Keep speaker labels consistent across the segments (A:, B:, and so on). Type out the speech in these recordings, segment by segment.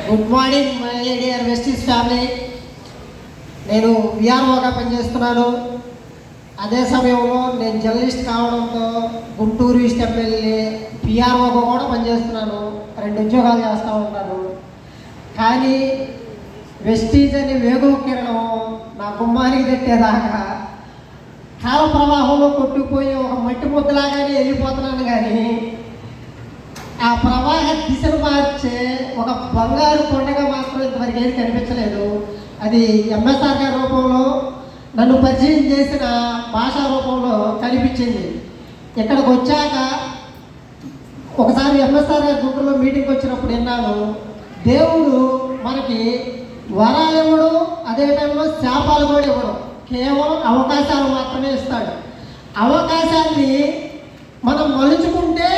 A: Good morning my dear వెస్టీస్ family. నేను విఆర్ఓగా పనిచేస్తున్నాను. అదే సమయంలో నేను జర్నలిస్ట్ కావడంతో గుంటూరు ఈస్ట్ ఎమ్మెల్యే పిఆర్ఓగా కూడా పనిచేస్తున్నాను. 2 ఉద్యోగాలు చేస్తూ ఉంటాను. కానీ వెస్టీజ్ అని వేగో కిరణం నా గుమ్మానికి తెట్టేదాకా కాల ప్రవాహంలో కొట్టుకుపోయి ఒక మట్టి ముద్దలాగానే వెళ్ళిపోతున్నాను. కానీ ఆ ప్రవాహ దిశను మార్చే ఒక బంగారు కొండగా మాత్రం ఇంతవరకు ఏది కనిపించలేదు. అది ఎంఎస్ఆర్ గారి రూపంలో నన్ను పరిచయం చేసిన భాషా రూపంలో కనిపించింది. ఇక్కడికి వచ్చాక ఒకసారి ఎంఎస్ఆర్ గారి గుంటూరులో మీటింగ్కి వచ్చినప్పుడు విన్నాను, దేవుడు మనకి వరాలు ఇవ్వడు, అదే టైంలో శాపాలు కూడా ఇవ్వడు, కేవలం అవకాశాలు మాత్రమే ఇస్తాడు. అవకాశాన్ని మనం మలుచుకుంటే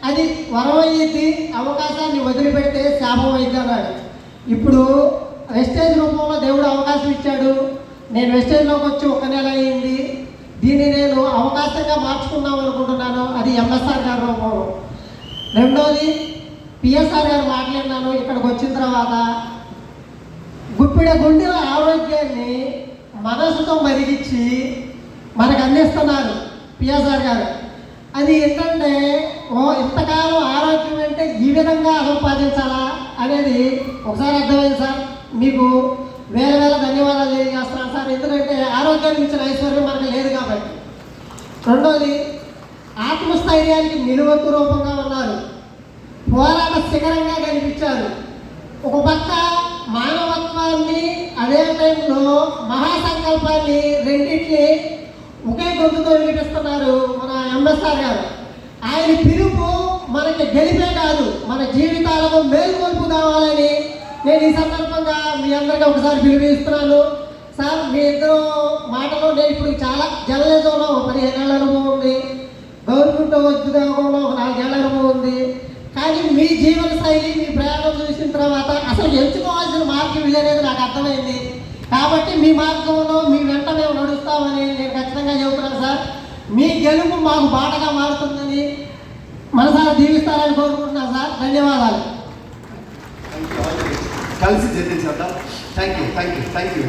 A: అది వరం అయ్యింది, అవకాశాన్ని వదిలిపెడితే శాపం అయింది అన్నాడు. ఇప్పుడు వెస్టేజ్ రూపంలో దేవుడు అవకాశం ఇచ్చాడు. నేను వెస్టేజ్లోకి వచ్చి 1 నెల అయ్యింది. దీన్ని నేను అవకాశంగా మార్చుకుందాం అనుకుంటున్నాను. అది ఎంఎస్ఆర్ గారి రూపంలో. రెండోది పిఎస్ఆర్ గారు మాట్లాడినాను. ఇక్కడికి వచ్చిన తర్వాత గుండెల ఆరోగ్యాన్ని మనసుతో మరిగించి మనకు అందిస్తున్నారు పిఎస్ఆర్ గారు. అది ఏంటంటే ఇంతకాలం ఆరోగ్యం అంటే ఈ విధంగా సంపాదించాలా అనేది ఒకసారి అర్థమైంది సార్. మీకు వేల ధన్యవాదాలు తెలియజేస్తున్నాను సార్. ఎందుకంటే ఆరోగ్యానికి ఇచ్చిన ఐశ్వర్యం మనకు లేదు కాబట్టి. రెండోది ఆత్మస్థైర్యానికి నిలువెత్తు రూపంగా ఉన్నారు. పోరాట శిఖరంగా కనిపించారు. ఒక పక్క మానవత్వాన్ని, అదే టైంలో మహాసంకల్పాన్ని రెండింటిని ఒకే గొంతుతో వినిపిస్తున్నారు మన ఎంఎస్ఆర్ గారు. ఆయన పిలుపు మనకి గెలిపే కాదు, మన జీవితాలకు మేల్కొల్పు కావాలని నేను ఈ సందర్భంగా మీ అందరికీ ఒకసారి పిలుపుస్తున్నాను సార్. మీ ఇద్దరు మాటలో నేను ఇప్పుడు చాలా జర్నలిజంలో 15 ఏళ్ళ అనుభవం ఉంది, గవర్నమెంట్ ఉద్యోగంలో 4 ఏళ్ళ అనుభవం ఉంది. కానీ మీ జీవన శైలి, మీ ప్రయాణం చూసిన తర్వాత అసలు ఎంచుకోవాల్సిన మార్గం ఇది అనేది నాకు అర్థమైంది. కాబట్టి మీ మార్గంలో మీ వెంట మేము నడుస్తామని నేను ఖచ్చితంగా చెబుతున్నాను సార్. మీ గెలుపు మాకు బాటగా మారుతుందని మనసారా దీవిస్తారని కోరుకుంటున్నాను సార్. ధన్యవాదాలు.
B: కలిసి జర్నీ చేద్దాం. Thank you.